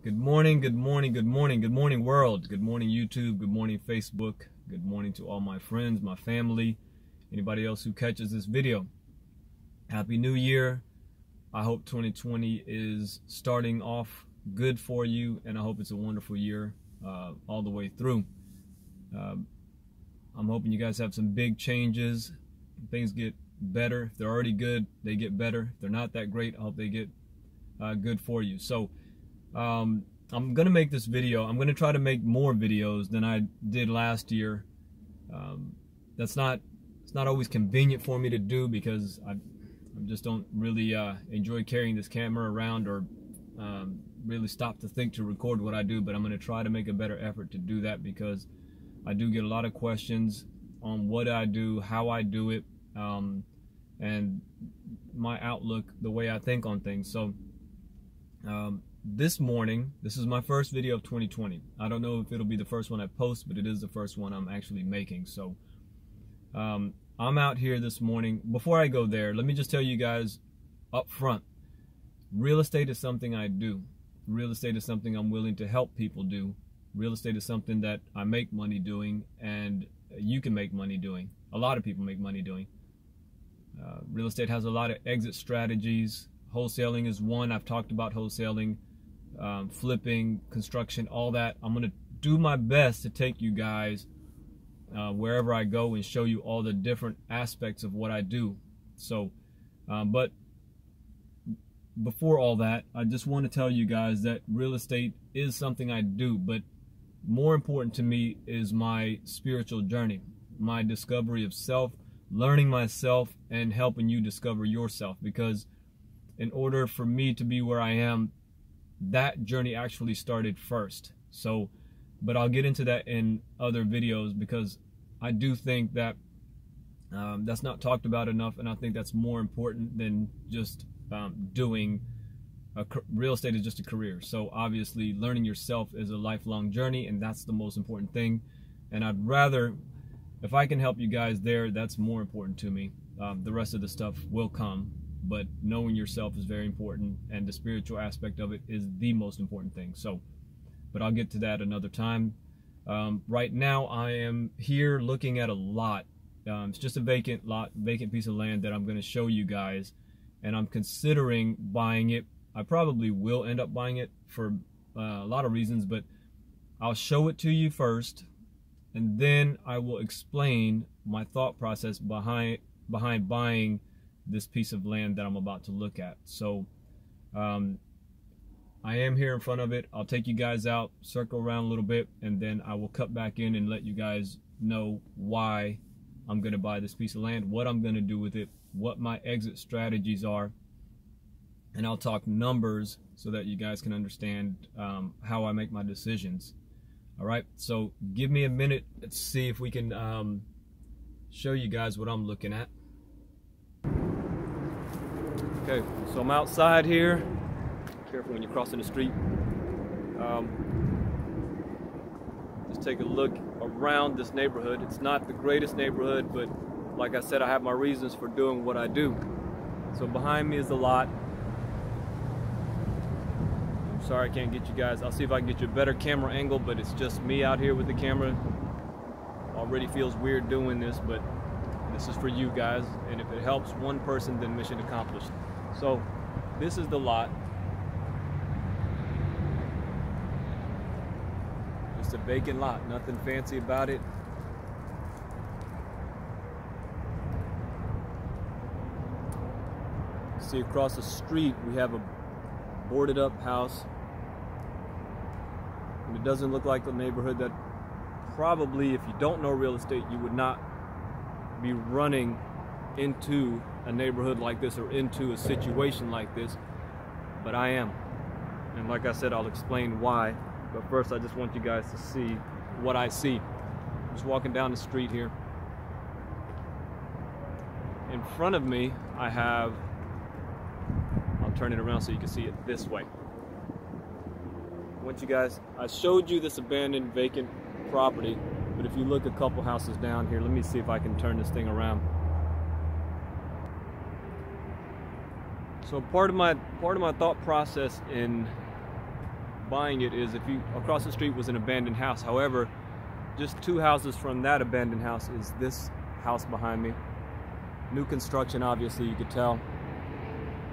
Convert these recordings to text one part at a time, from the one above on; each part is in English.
Good morning, good morning, good morning, good morning world, good morning YouTube, good morning Facebook, good morning to all my friends, my family, anybody else who catches this video. Happy New Year. I hope 2020 is starting off good for you, and I hope it's a wonderful year all the way through. I'm hoping you guys have some big changes, things get better. If they're already good, they get better. If they're not that great, I hope they get good for you. So I'm gonna make this video. I'm gonna try to make more videos than I did last year. It's not always convenient for me to do because I just don't really enjoy carrying this camera around or really stop to think to record what I do, but I'm gonna try to make a better effort to do that because I do get a lot of questions on what I do, how I do it, and my outlook, the way I think on things. So this morning, this is my first video of 2020. I don't know if it'll be the first one I post, but it is the first one I'm actually making. So I'm out here this morning. Before I go there, let me just tell you guys up front, real estate is something I do. Real estate is something I'm willing to help people do. Real estate is something that I make money doing, and you can make money doing. A lot of people make money doing. Real estate has a lot of exit strategies. Wholesaling is one. I've talked about wholesaling, flipping, construction, all that. I'm going to do my best to take you guys wherever I go and show you all the different aspects of what I do. So, but before all that, I just want to tell you guys that real estate is something I do, but more important to me is my spiritual journey, my discovery of self, learning myself, and helping you discover yourself. Because in order for me to be where I am, that journey actually started first. So, but I'll get into that in other videos because I do think that that's not talked about enough, and I think that's more important than just doing real estate is just a career. So obviously learning yourself is a lifelong journey, and that's the most important thing. And I'd rather, if I can help you guys there, that's more important to me. The rest of the stuff will come, but knowing yourself is very important, and the spiritual aspect of it is the most important thing. So, but I'll get to that another time. Right now I am here looking at a lot. It's just a vacant lot, vacant piece of land that I'm going to show you guys, and I'm considering buying it. I probably will end up buying it for a lot of reasons, but I'll show it to you first, and then I will explain my thought process behind buying this piece of land that I'm about to look at. So I am here in front of it. I'll take you guys out, circle around a little bit, and then I will cut back in and let you guys know why I'm going to buy this piece of land, what I'm going to do with it, what my exit strategies are, and I'll talk numbers so that you guys can understand how I make my decisions. All right, so give me a minute. Let's see if we can show you guys what I'm looking at. Okay, so I'm outside here. Careful when you're crossing the street. Just take a look around this neighborhood. It's not the greatest neighborhood, but like I said, I have my reasons for doing what I do. So behind me is the lot. I'm sorry I can't get you guys. I'll see if I can get you a better camera angle, but it's just me out here with the camera. Already feels weird doing this, but this is for you guys, and if it helps one person, then mission accomplished. So this is the lot. Just a vacant lot, nothing fancy about it. See, across the street we have a boarded up house, and it doesn't look like the neighborhood that probably, if you don't know real estate, you would not be running into a neighborhood like this or into a situation like this, but I am. And like I said, I'll explain why, but first I just want you guys to see what I see. I'm just walking down the street here. In front of me I have, I'll turn it around so you can see it this way. I want you guys, I showed you this abandoned vacant property, but if you look a couple houses down here, let me see if I can turn this thing around. So part of my thought process in buying it is, if you across the street was an abandoned house. However, just 2 houses from that abandoned house is this house behind me. New construction, obviously, you could tell.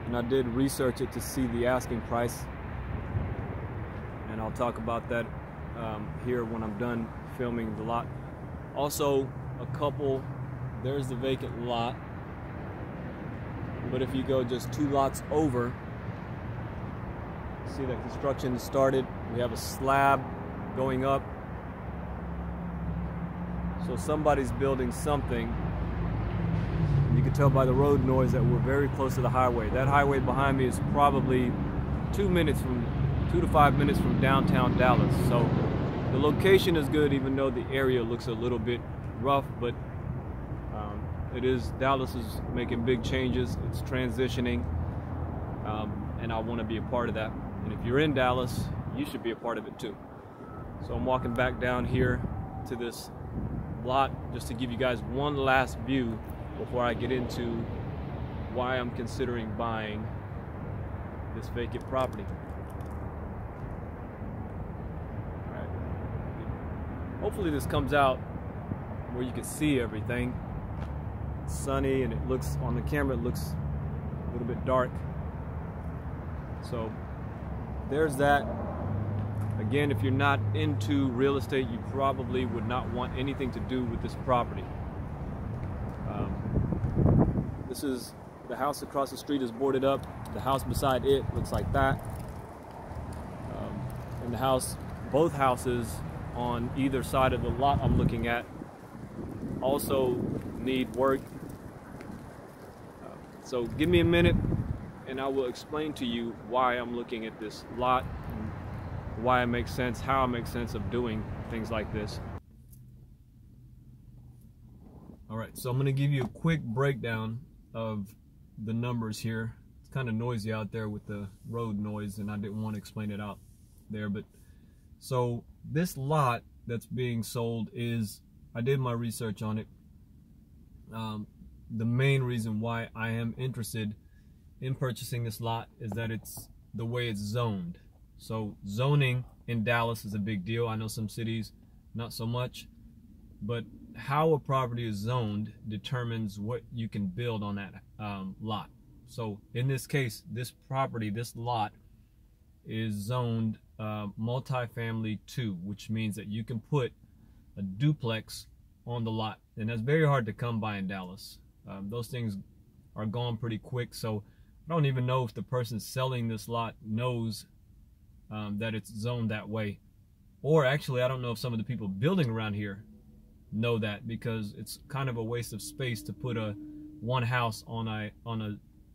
And I did research it to see the asking price. And I'll talk about that here when I'm done filming the lot. Also, there's the vacant lot. But if you go just 2 lots over, see that construction started. We have a slab going up. So somebody's building something. You can tell by the road noise that we're very close to the highway. That highway behind me is probably 2 to 5 minutes from downtown Dallas. So the location is good, even though the area looks a little bit rough, but Dallas is making big changes. It's transitioning, and I want to be a part of that. And if you're in Dallas, you should be a part of it too. So I'm walking back down here to this lot just to give you guys one last view before I get into why I'm considering buying this vacant property. All right. Hopefully this comes out where you can see everything. It's sunny, and it looks, on the camera, it looks a little bit dark. So there's that. Again, if you're not into real estate, you probably would not want anything to do with this property. This is the house across the street is boarded up. The house beside it looks like that. And the house, both houses on either side of the lot I'm looking at also need work. So give me a minute and I will explain to you why I'm looking at this lot, and why it makes sense, how it makes sense of doing things like this. All right, so I'm going to give you a quick breakdown of the numbers here. It's kind of noisy out there with the road noise, and I didn't want to explain it out there. But so this lot that's being sold is, I did my research on it. The main reason why I am interested in purchasing this lot is that it's the way it's zoned. So zoning in Dallas is a big deal. I know some cities not so much, but how a property is zoned determines what you can build on that lot. So in this case, this property, this lot is zoned multifamily 2, which means that you can put a duplex on the lot, and that's very hard to come by in Dallas. Those things are gone pretty quick, so I don't even know if the person selling this lot knows that it's zoned that way. Or actually, I don't know if some of the people building around here know that, because it's kind of a waste of space to put one house on a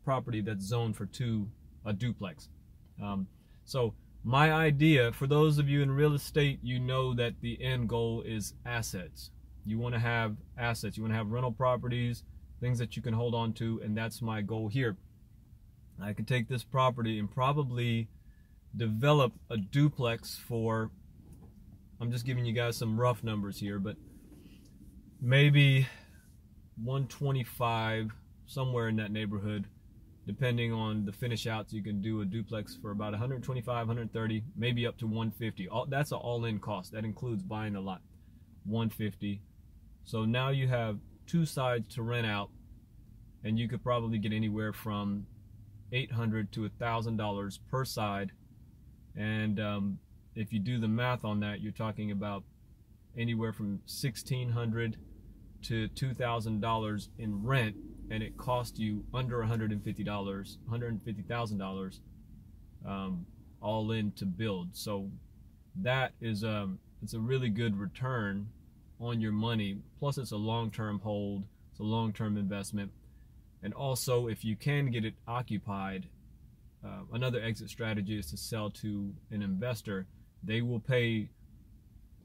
property that's zoned for a duplex. So my idea, for those of you in real estate, you know that the end goal is assets. You want to have assets. You want to have rental properties, things that you can hold on to, and that's my goal here. I could take this property and probably develop a duplex for, I'm just giving you guys some rough numbers here, but maybe 125, somewhere in that neighborhood, depending on the finish outs. You can do a duplex for about 125, 130, maybe up to 150. That's an all-in cost. That includes buying the lot. 150. So now you have 2 sides to rent out, and you could probably get anywhere from $800 to $1,000 per side. And if you do the math on that, you're talking about anywhere from $1,600 to $2,000 in rent, and it cost you under $150,000 all in to build. So that is it's a really good return on your money. Plus, it's a long-term hold. It's a long-term investment. And also, if you can get it occupied, another exit strategy is to sell to an investor. They will pay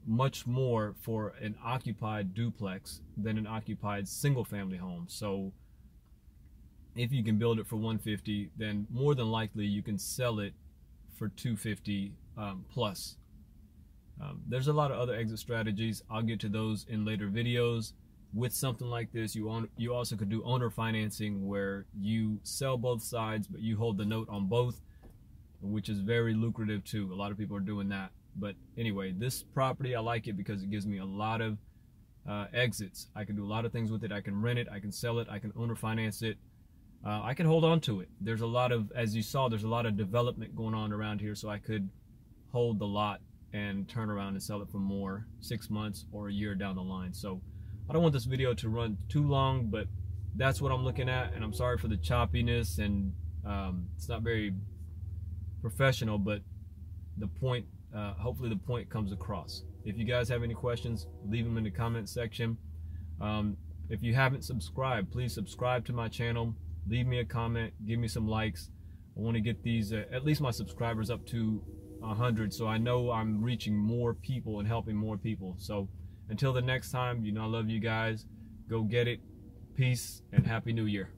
much more for an occupied duplex than an occupied single-family home. So if you can build it for 150, then more than likely you can sell it for 250 plus. There's a lot of other exit strategies. I'll get to those in later videos. With something like this, you also could do owner financing, where you sell both sides, but you hold the note on both. which is very lucrative too. A lot of people are doing that. But anyway, this property, I like it because it gives me a lot of exits. I can do a lot of things with it. I can rent it, I can sell it, I can owner finance it. I can hold on to it. There's a lot of, as you saw, there's a lot of development going on around here, so I could hold the lot and turn around and sell it for more 6 months or a year down the line. So I don't want this video to run too long, but that's what I'm looking at, and I'm sorry for the choppiness, and it's not very professional, but the point, hopefully the point comes across. If you guys have any questions, leave them in the comment section. If you haven't subscribed, please subscribe to my channel. Leave me a comment, give me some likes. I want to get these, at least my subscribers, up to 100, so I know I'm reaching more people and helping more people. So until the next time, you know I love you guys. Go get it. Peace and Happy New Year.